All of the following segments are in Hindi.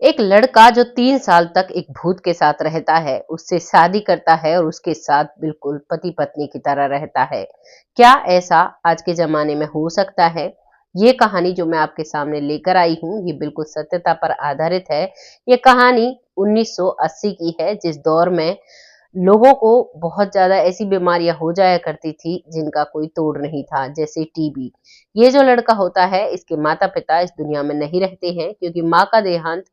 एक लड़का जो 3 साल तक एक भूत के साथ रहता है, उससे शादी करता है और उसके साथ बिल्कुल पति-पत्नी की तरह रहता है। क्या ऐसा आज के ज़माने में हो सकता है? ये कहानी जो मैं आपके सामने लेकर आई हूँ, ये बिल्कुल सत्यता पर आधारित है। ये कहानी 1980 की है, जिस दौर में लोगों को बहुत ज़्यादा ऐसी बीमारियाँ हो जाया करती थी, जिनका कोई तोड़ नहीं था, जैसे टीबी। ये जो लड़का होता है, इसके माता-पिता इस दुनिया में नहीं रहते हैं, क्योंकि माँ का देहांत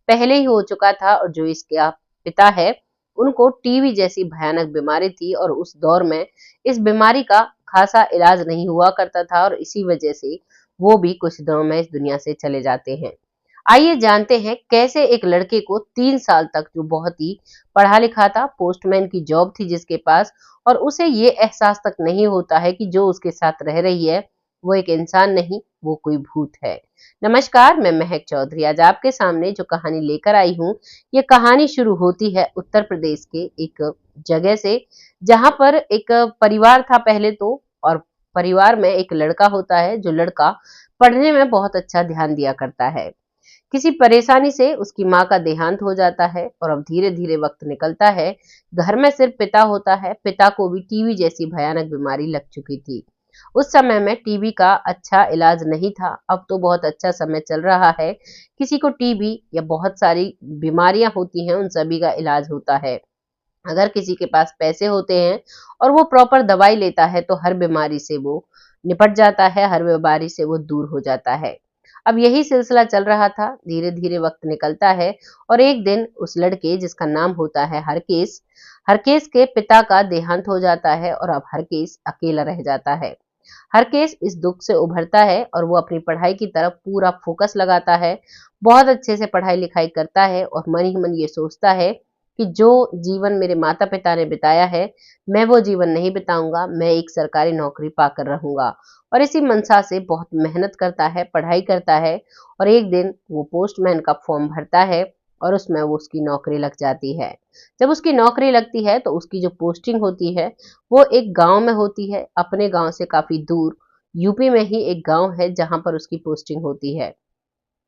पहले ही हो चुका था और जो इसका पिता है, उनको टीबी जैसी भयानक बीमारी थी और उस दौर में इस बीमारी का खासा इलाज नहीं हुआ करता था और इसी वजह से वो भी कुछ दिनों में इस दुनिया से चले जाते हैं। आइए जानते हैं कैसे एक लड़के को 3 साल तक, जो बहुत ही पढ़ा लिखा था, पोस्टमैन की जॉब थी जिसके पास, और उसे ये एहसास तक नहीं होता है कि जो उसके साथ रह रही है वो एक इंसान नहीं, वो कोई भूत है। नमस्कार, मैं महक चौधरी आज आपके सामने जो कहानी लेकर आई हूँ, ये कहानी शुरू होती है उत्तर प्रदेश के एक जगह से, जहां पर एक परिवार था पहले तो, और परिवार में एक लड़का होता है, जो लड़का पढ़ने में बहुत अच्छा ध्यान दिया करता है। किसी परेशानी से उसकी माँ का देहांत हो जाता है और अब धीरे धीरे वक्त निकलता है। घर में सिर्फ पिता होता है। पिता को भी टीबी जैसी भयानक बीमारी लग चुकी थी। उस समय में टीबी का अच्छा इलाज नहीं था। अब तो बहुत अच्छा समय चल रहा है। किसी को टीबी या बहुत सारी बीमारियां होती हैं, उन सभी का इलाज होता है। अगर किसी के पास पैसे होते हैं और वो प्रॉपर दवाई लेता है, तो हर बीमारी से वो निपट जाता है, हर बीमारी से वो दूर हो जाता है। अब यही सिलसिला चल रहा था। धीरे धीरे वक्त निकलता है और एक दिन उस लड़के, जिसका नाम होता है हरकेश, हरकेश के पिता का देहांत हो जाता है और अब हरकेश अकेला रह जाता है। हरकेश इस दुख से उभरता है और वो अपनी पढ़ाई की तरफ पूरा फोकस लगाता है। बहुत अच्छे से पढ़ाई लिखाई करता है और मन ही मन ये सोचता है कि जो जीवन मेरे माता पिता ने बिताया है, मैं वो जीवन नहीं बिताऊंगा, मैं एक सरकारी नौकरी पाकर रहूंगा। और इसी मनसा से बहुत मेहनत करता है, पढ़ाई करता है और एक दिन वो पोस्टमैन का फॉर्म भरता है और उसमें वो उसकी नौकरी लग जाती है। जब उसकी नौकरी लगती है तो उसकी जो पोस्टिंग होती है, वो एक गांव में होती है, अपने गांव से काफी दूर। यूपी में ही एक गांव है जहां पर उसकी पोस्टिंग होती है।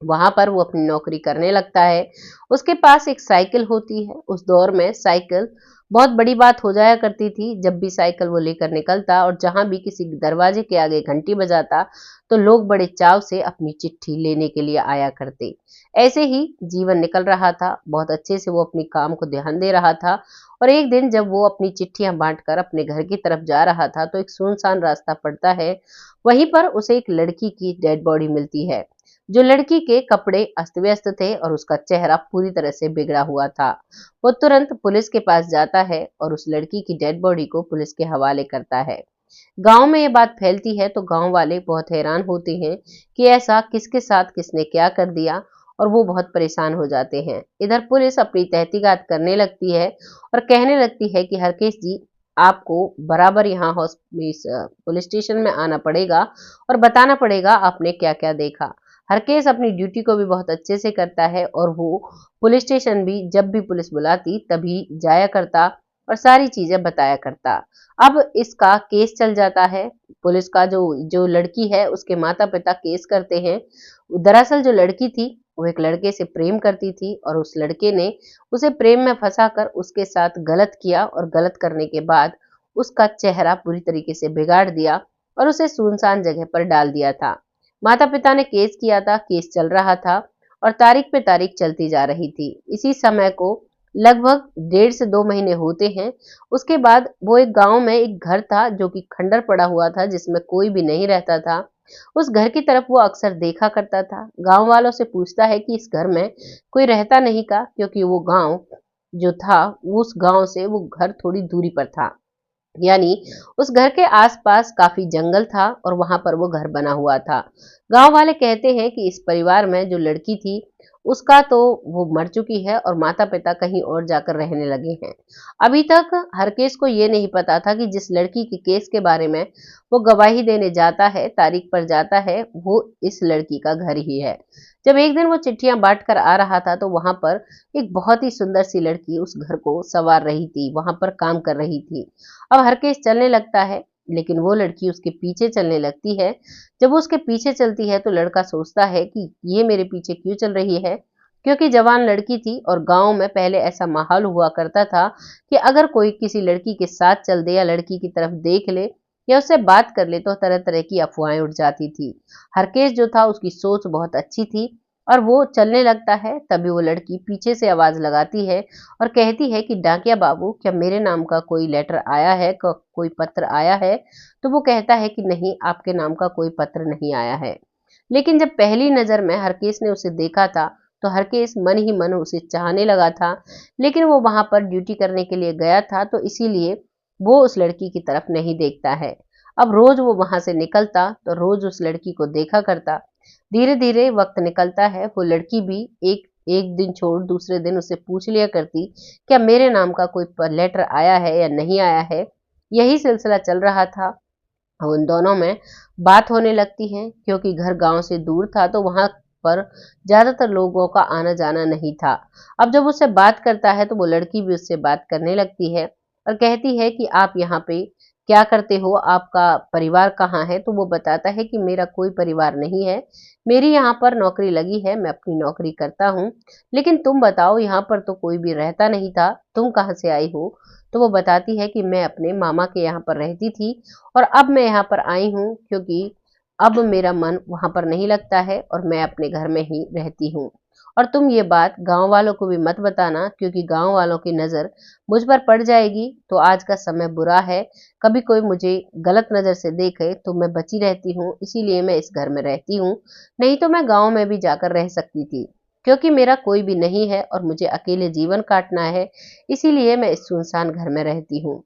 वहां पर वो अपनी नौकरी करने लगता है। उसके पास एक साइकिल होती है। उस दौर में साइकिल बहुत बड़ी बात हो जाया करती थी। जब भी साइकिल वो लेकर निकलता और जहां भी किसी दरवाजे के आगे घंटी बजाता, तो लोग बड़े चाव से अपनी चिट्ठी लेने के लिए आया करते। ऐसे ही जीवन निकल रहा था। बहुत अच्छे से वो अपनी काम को ध्यान दे रहा था और एक दिन जब वो अपनी चिट्ठियां बांटकर अपने घर की तरफ जा रहा था, तो एक सुनसान रास्ता पड़ता है। वहीं पर उसे एक लड़की की डेड बॉडी मिलती है। जो लड़की के कपड़े अस्त व्यस्त थे और उसका चेहरा पूरी तरह से बिगड़ा हुआ था। वो तुरंत पुलिस के पास जाता है और उस लड़की की डेड बॉडी को पुलिस के हवाले करता है। गांव में ये बात फैलती है तो गांव वाले बहुत हैरान होते हैं कि ऐसा किसके साथ किसने क्या कर दिया, और वो बहुत परेशान हो जाते हैं। इधर पुलिस अपनी तहकीकात करने लगती है और कहने लगती है कि हरकेश जी, आपको बराबर यहाँ पुलिस स्टेशन में आना पड़ेगा और बताना पड़ेगा आपने क्या क्या देखा। हरकेश अपनी ड्यूटी को भी बहुत अच्छे से करता है और वो पुलिस स्टेशन भी जब भी पुलिस बुलाती तभी जाया करता और सारी चीजें बताया करता। अब इसका केस चल जाता है। पुलिस का जो जो लड़की है, उसके माता पिता केस करते हैं। दरअसल जो लड़की थी, वो एक लड़के से प्रेम करती थी और उस लड़के ने उसे प्रेम में फंसाकर उसके साथ गलत किया और गलत करने के बाद उसका चेहरा पूरी तरीके से बिगाड़ दिया और उसे सुनसान जगह पर डाल दिया था। माता पिता ने केस किया था, केस चल रहा था और तारीख पे तारीख चलती जा रही थी। इसी समय को लगभग 1.5 से 2 महीने होते हैं। उसके बाद वो एक गांव में एक घर था जो कि खंडर पड़ा हुआ था, जिसमें कोई भी नहीं रहता था। उस घर की तरफ वो अक्सर देखा करता था। गांव वालों से पूछता है कि इस घर में कोई रहता नहीं का, क्योंकि वो गांव जो था, उस गांव से वो घर थोड़ी दूरी पर था। यानी उस घर के आसपास काफी जंगल था और वहां पर वो घर बना हुआ था। गांव वाले कहते हैं कि इस परिवार में जो लड़की थी, उसका तो वो मर चुकी है और माता पिता कहीं और जाकर रहने लगे हैं। अभी तक हरकेश को ये नहीं पता था कि जिस लड़की के केस के बारे में वो गवाही देने जाता है, तारीख पर जाता है, वो इस लड़की का घर ही है। जब एक दिन वो चिट्ठियां बांट कर आ रहा था, तो वहां पर एक बहुत ही सुंदर सी लड़की उस घर को संवार रही थी, वहां पर काम कर रही थी। अब हरकेश चलने लगता है, लेकिन वो लड़की उसके पीछे चलने लगती है। जब वो उसके पीछे चलती है तो लड़का सोचता है कि ये मेरे पीछे क्यों चल रही है, क्योंकि जवान लड़की थी और गांव में पहले ऐसा माहौल हुआ करता था कि अगर कोई किसी लड़की के साथ चल दे या लड़की की तरफ देख ले या उससे बात कर ले तो तरह तरह की अफवाहें उड़ जाती थी। हरकेश जो था उसकी सोच बहुत अच्छी थी और वो चलने लगता है तभी वो लड़की पीछे से आवाज लगाती है और कहती है कि डाकिया बाबू, क्या मेरे नाम का कोई लेटर आया है, कोई पत्र आया है? तो वो कहता है कि नहीं, आपके नाम का कोई पत्र नहीं आया है। लेकिन जब पहली नजर में हरकेश ने उसे देखा था तो हरकेश मन ही मन उसे चाहने लगा था, लेकिन वो वहां पर ड्यूटी करने के लिए गया था तो इसीलिए वो उस लड़की की तरफ नहीं देखता है। अब रोज वो वहां से निकलता तो रोज उस लड़की को देखा करता। धीरे धीरे वक्त निकलता है, वो लड़की भी एक एक दिन छोड़ दूसरे दिन उससे पूछ लिया करती, क्या मेरे नाम का कोई लेटर आया है या नहीं आया है। यही सिलसिला चल रहा था। उन दोनों में बात होने लगती है क्योंकि घर गांव से दूर था तो वहां पर ज्यादातर लोगों का आना जाना नहीं था। अब जब उससे बात करता है तो वो लड़की भी उससे बात करने लगती है और कहती है कि आप यहाँ पे क्या करते हो, आपका परिवार कहाँ है? तो वो बताता है कि मेरा कोई परिवार नहीं है, मेरी यहाँ पर नौकरी लगी है, मैं अपनी नौकरी करता हूँ। लेकिन तुम बताओ, यहाँ पर तो कोई भी रहता नहीं था, तुम कहाँ से आई हो? तो वो बताती है कि मैं अपने मामा के यहाँ पर रहती थी और अब मैं यहाँ पर आई हूँ क्योंकि अब मेरा मन वहां पर नहीं लगता है और मैं अपने घर में ही रहती हूँ। और तुम ये बात गांव वालों को भी मत बताना क्योंकि गांव वालों की नजर मुझ पर पड़ जाएगी तो आज का समय बुरा है, कभी कोई मुझे गलत नजर से देखे तो मैं बची रहती हूँ, इसीलिए मैं इस घर में रहती हूँ। नहीं तो मैं गांव में भी जाकर रह सकती थी, क्योंकि मेरा कोई भी नहीं है और मुझे अकेले जीवन काटना है, इसीलिए मैं इस सुनसान घर में रहती हूँ।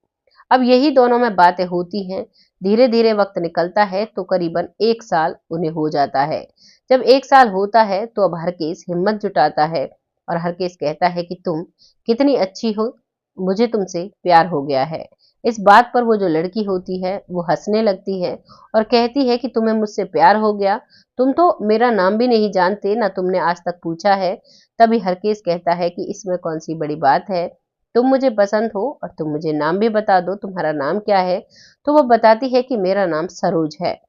अब यही दोनों में बातें होती हैं। धीरे धीरे वक्त निकलता है तो करीबन 1 साल उन्हें हो जाता है। जब 1 साल होता है तो अब हरकेश हिम्मत जुटाता है और हरकेश कहता है कि तुम कितनी अच्छी हो, मुझे तुमसे प्यार हो गया है। इस बात पर वो जो लड़की होती है वो हंसने लगती है और कहती है कि तुम्हें मुझसे प्यार हो गया, तुम तो मेरा नाम भी नहीं जानते, ना तुमने आज तक पूछा है। तभी हरकेश कहता है कि इसमें कौन सी बड़ी बात है, तुम मुझे पसंद हो और तुम मुझे नाम भी बता दो, तुम्हारा नाम क्या है? तो वो बताती है कि मेरा नाम सरोज है।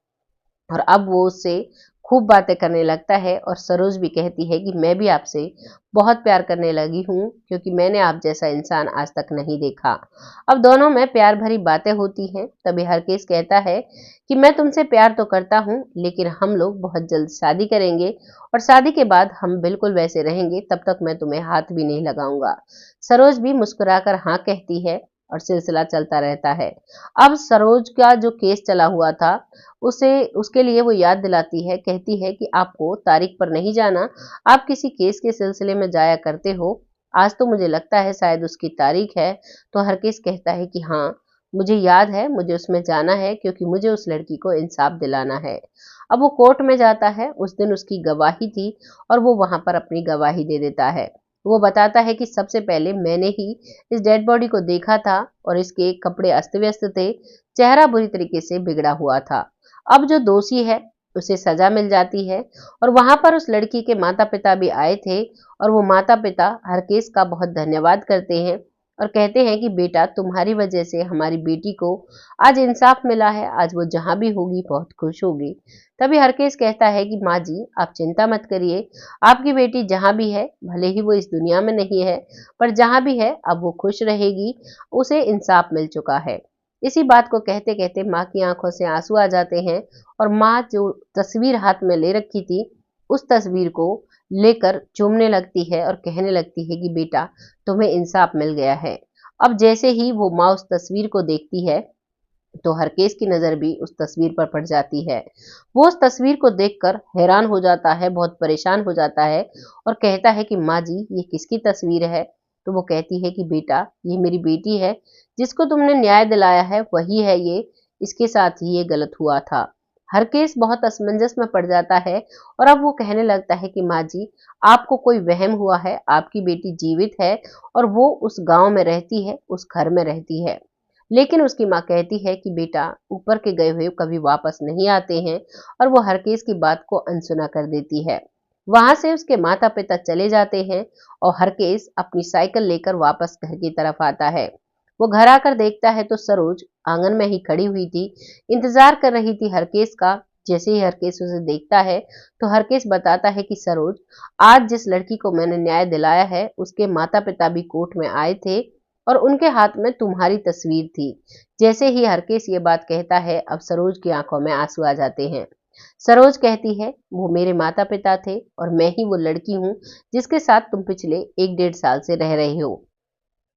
और अब वो उससे खूब बातें करने लगता है और सरोज भी कहती है कि मैं भी आपसे बहुत प्यार करने लगी हूँ क्योंकि मैंने आप जैसा इंसान आज तक नहीं देखा। अब दोनों में प्यार भरी बातें होती हैं। तभी हरकेश कहता है कि मैं तुमसे प्यार तो करता हूँ लेकिन हम लोग बहुत जल्द शादी करेंगे और शादी के बाद हम बिल्कुल वैसे रहेंगे, तब तक मैं तुम्हें हाथ भी नहीं लगाऊंगा। सरोज भी मुस्कुराकर हाँ कहती है और सिलसिला चलता रहता है। अब सरोज का जो केस चला हुआ था उसे उसके लिए वो याद दिलाती है, कहती है कि आपको तारीख पर नहीं जाना, आप किसी केस के सिलसिले में जाया करते हो, आज तो मुझे लगता है शायद उसकी तारीख है। तो हरकेश कहता है कि हाँ, मुझे याद है, मुझे उसमें जाना है क्योंकि मुझे उस लड़की को इंसाफ दिलाना है। अब वो कोर्ट में जाता है, उस दिन उसकी गवाही थी और वो वहां पर अपनी गवाही दे देता है। वो बताता है कि सबसे पहले मैंने ही इस डेड बॉडी को देखा था और इसके कपड़े अस्त व्यस्त थे, चेहरा बुरी तरीके से बिगड़ा हुआ था। अब जो दोषी है उसे सजा मिल जाती है और वहां पर उस लड़की के माता पिता भी आए थे और वो माता पिता हरकेश का बहुत धन्यवाद करते हैं और कहते हैं कि बेटा, तुम्हारी वजह से हमारी बेटी को आज इंसाफ मिला है, आज वो जहां भी होगी बहुत खुश होगी। तभी हरकेश कहता है कि माँ जी, आप चिंता मत करिए, आपकी बेटी जहां भी है, भले ही वो इस दुनिया में नहीं है, पर जहां भी है अब वो खुश रहेगी, उसे इंसाफ मिल चुका है। इसी बात को कहते कहते माँ की आंखों से आंसू आ जाते हैं और माँ जो तस्वीर हाथ में ले रखी थी उस तस्वीर को लेकर चूमने लगती है और कहने लगती है कि बेटा, तुम्हें इंसाफ मिल गया है। अब जैसे ही वो माँ उस तस्वीर को देखती है तो हरकेश की नजर भी उस तस्वीर पर पड़ जाती है। वो उस तस्वीर को देखकर हैरान हो जाता है, बहुत परेशान हो जाता है और कहता है कि माँ जी, ये किसकी तस्वीर है? तो वो कहती है कि बेटा, ये मेरी बेटी है, जिसको तुमने न्याय दिलाया है वही है ये, इसके साथ ही ये गलत हुआ था। हरकेश बहुत असमंजस में पड़ जाता है और अब वो कहने लगता है कि माँ जी, आपको कोई वहम हुआ है, आपकी बेटी जीवित है और वो उस गांव में रहती है, उस घर में रहती है। लेकिन उसकी माँ कहती है कि बेटा, ऊपर के गए हुए कभी वापस नहीं आते हैं और वो हरकेश की बात को अनसुना कर देती है। वहां से उसके माता पिता चले जाते हैं और हरकेश अपनी साइकिल लेकर वापस घर की तरफ आता है। वो घर आकर देखता है तो सरोज आंगन में ही खड़ी हुई थी, इंतजार कर रही थी हरकेश का, जैसे ही हरकेश उसे देखता है तो हरकेश बताता है कि सरोज, आज जिस लड़की को मैंने न्याय दिलाया है उसके माता पिता भी कोर्ट में आए थे और उनके हाथ में तुम्हारी तस्वीर थी। जैसे ही हरकेश ये बात कहता है अब सरोज की आंखों में आंसू आ जाते हैं। सरोज कहती है वो मेरे माता पिता थे और मैं ही वो लड़की हूँ जिसके साथ तुम पिछले 1 डेढ़ साल से रह रहे हो।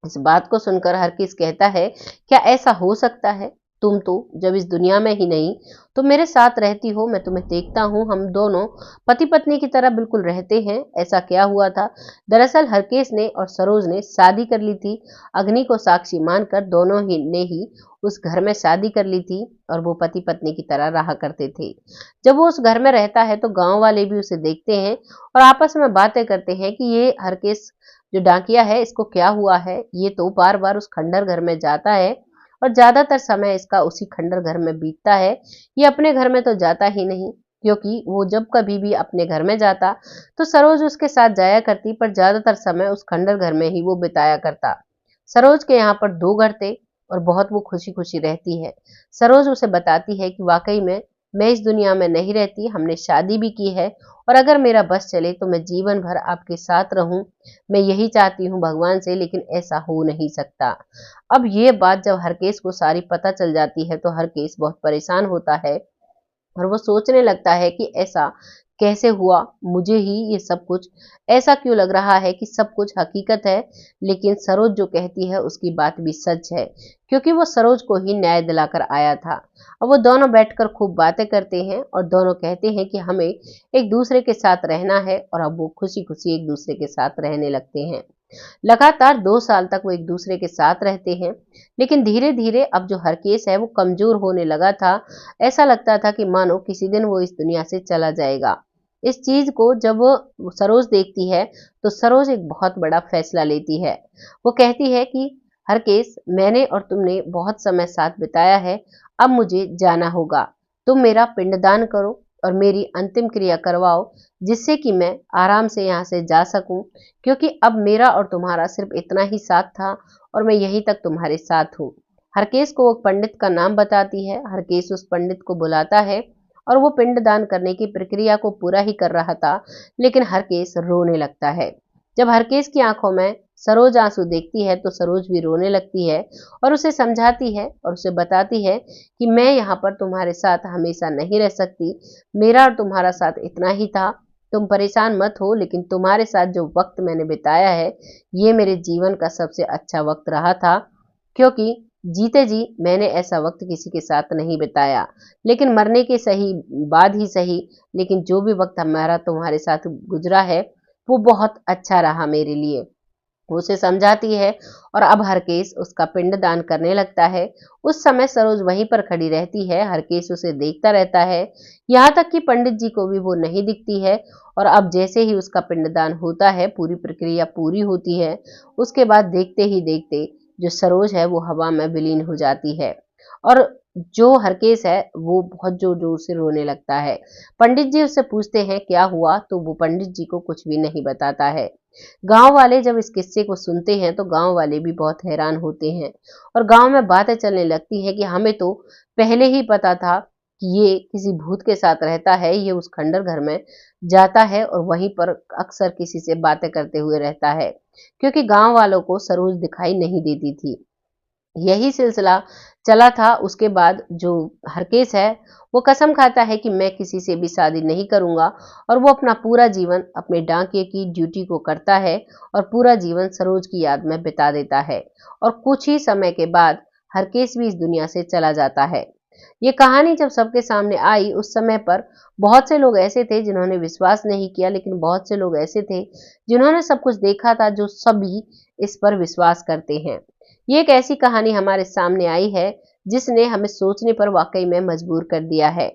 इस बात को सुनकर हरकिस कहता है, क्या ऐसा हो सकता है? तुम तो जब इस दुनिया में ही नहीं तो मेरे साथ रहती हो, मैं तुम्हें देखता हूँ, हम दोनों पति पत्नी की तरह बिल्कुल रहते हैं। ऐसा क्या हुआ था? दरअसल हरकेश ने और सरोज ने शादी कर ली थी। अग्नि को साक्षी मानकर दोनों ही ने ही उस घर में शादी कर ली थी और वो पति पत्नी की तरह रहा करते थे। जब वो उस घर में रहता है तो गांव वाले भी उसे देखते हैं और आपस में बातें करते हैं कि ये हरकेश जो डाकिया है इसको क्या हुआ है, ये तो बार बार उस खंडर घर में जाता है और ज्यादातर समय इसका उसी खंडर घर में बीतता है। ये अपने घर में तो जाता ही नहीं, क्योंकि वो जब कभी भी अपने घर में जाता तो सरोज उसके साथ जाया करती, पर ज्यादातर समय उस खंडर घर में ही वो बिताया करता। सरोज के यहाँ पर 2 घर थे और बहुत वो खुशी खुशी रहती है। सरोज उसे बताती है कि वाकई में मैं इस दुनिया में नहीं रहती, हमने शादी भी की है और अगर मेरा बस चले तो मैं जीवन भर आपके साथ रहूं। मैं यही चाहती हूँ भगवान से, लेकिन ऐसा हो नहीं सकता। अब ये बात जब हरकेश को सारी पता चल जाती है तो हरकेश बहुत परेशान होता है और वो सोचने लगता है कि ऐसा कैसे हुआ, मुझे ही ये सब कुछ ऐसा क्यों लग रहा है कि सब कुछ हकीकत है, लेकिन सरोज जो कहती है उसकी बात भी सच है, क्योंकि वो सरोज को ही न्याय दिलाकर आया था। अब वो दोनों बैठकर खूब बातें करते हैं और दोनों कहते हैं कि हमें एक दूसरे के साथ रहना है और अब वो खुशी खुशी एक दूसरे के साथ रहने लगते हैं। लगातार 2 साल तक वो एक दूसरे के साथ रहते हैं, लेकिन धीरे धीरे अब जो हरकेश है वो कमजोर होने लगा था। ऐसा लगता था कि मानो किसी दिन वो इस दुनिया से चला जाएगा। इस चीज को जब वो सरोज देखती है तो सरोज एक बहुत बड़ा फैसला लेती है। वो कहती है कि हरकेश, मैंने और तुमने बहुत समय साथ बिताया है, अब मुझे जाना होगा। तुम मेरा पिंडदान करो और मेरी अंतिम क्रिया करवाओ, जिससे कि मैं आराम से यहाँ से जा सकूं, क्योंकि अब मेरा और तुम्हारा सिर्फ इतना ही साथ था और मैं यहीं तक तुम्हारे साथ हूँ। हरकेश को वो पंडित का नाम बताती है। हरकेश उस पंडित को बुलाता है और वो पिंडदान करने की प्रक्रिया को पूरा ही कर रहा था, लेकिन हरकेश रोने लगता है। जब हरकेश की आंखों में सरोज आंसू देखती है तो सरोज भी रोने लगती है और उसे समझाती है और उसे बताती है कि मैं यहाँ पर तुम्हारे साथ हमेशा नहीं रह सकती, मेरा और तुम्हारा साथ इतना ही था, तुम परेशान मत हो, लेकिन तुम्हारे साथ जो वक्त मैंने बिताया है ये मेरे जीवन का सबसे अच्छा वक्त रहा था, क्योंकि जीते जी मैंने ऐसा वक्त किसी के साथ नहीं बिताया, लेकिन मरने के सही बाद ही सही, लेकिन जो भी वक्त हमारा तुम्हारे साथ गुजरा है वो बहुत अच्छा रहा मेरे लिए। वो उसे समझाती है और अब हरकेश उसका पिंडदान करने लगता है। उस समय सरोज वहीं पर खड़ी रहती है, हरकेश उसे देखता रहता है, यहाँ तक कि पंडित जी को भी वो नहीं दिखती है। और अब जैसे ही उसका पिंडदान होता है, पूरी प्रक्रिया पूरी होती है, उसके बाद देखते ही देखते जो सरोज है वो हवा में विलीन हो जाती है और जो हरकेश है वो बहुत जोर जोर से रोने लगता है। पंडित जी उससे पूछते हैं क्या हुआ, तो वो पंडित जी को कुछ भी नहीं बताता है। गांव वाले जब इस किस्से को सुनते हैं तो गांव वाले भी बहुत हैरान होते हैं और गांव में बातें चलने लगती है कि हमें तो पहले ही पता था कि ये किसी भूत के साथ रहता है, ये उस खंडर घर में जाता है और वहीं पर अक्सर किसी से बातें करते हुए रहता है, क्योंकि गांव वालों को सरोज दिखाई नहीं देती थी। यही सिलसिला चला था। उसके बाद जो हरकेश है वो कसम खाता है कि मैं किसी से भी शादी नहीं करूंगा और वो अपना पूरा जीवन अपने डाकिये की ड्यूटी को करता है और पूरा जीवन सरोज की याद में बिता देता है और कुछ ही समय के बाद हरकेश भी इस दुनिया से चला जाता है। ये कहानी जब सबके सामने आई उस समय पर बहुत से लोग ऐसे थे जिन्होंने विश्वास नहीं किया, लेकिन बहुत से लोग ऐसे थे जिन्होंने सब कुछ देखा था, जो सभी इस पर विश्वास करते हैं। ये एक ऐसी कहानी हमारे सामने आई है जिसने हमें सोचने पर वाकई में मजबूर कर दिया है।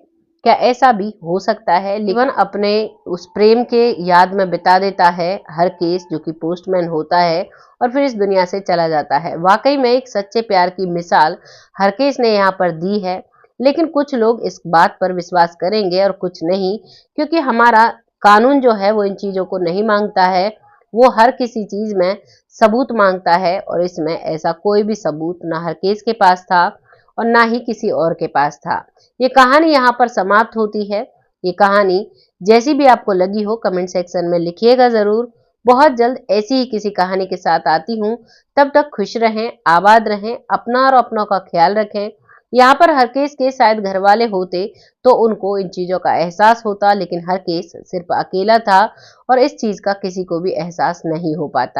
क्या ऐसा भी हो सकता है? जीवन अपने उस प्रेम के याद में बिता देता है हरकेश, जो कि पोस्टमैन होता है और फिर इस दुनिया से चला जाता है। वाकई में एक सच्चे प्यार की मिसाल हरकेश ने यहाँ पर दी है, लेकिन कुछ लोग इस बात पर विश्वास करेंगे और कुछ नहीं, क्योंकि हमारा कानून जो है वो इन चीजों को नहीं मांगता है। वो हर किसी चीज में सबूत मांगता है और इसमें ऐसा कोई भी सबूत ना हरकेश के पास था और ना ही किसी और के पास था। ये कहानी यहाँ पर समाप्त होती है। ये कहानी जैसी भी आपको लगी हो कमेंट सेक्शन में लिखिएगा जरूर। बहुत जल्द ऐसी ही किसी कहानी के साथ आती हूँ। तब तक खुश रहें, आबाद रहें, अपना और अपनों का ख्याल रखें। यहाँ पर हरकेश के शायद घर वाले होते तो उनको इन चीजों का एहसास होता, लेकिन हरकेश सिर्फ अकेला था और इस चीज का किसी को भी एहसास नहीं हो पाता।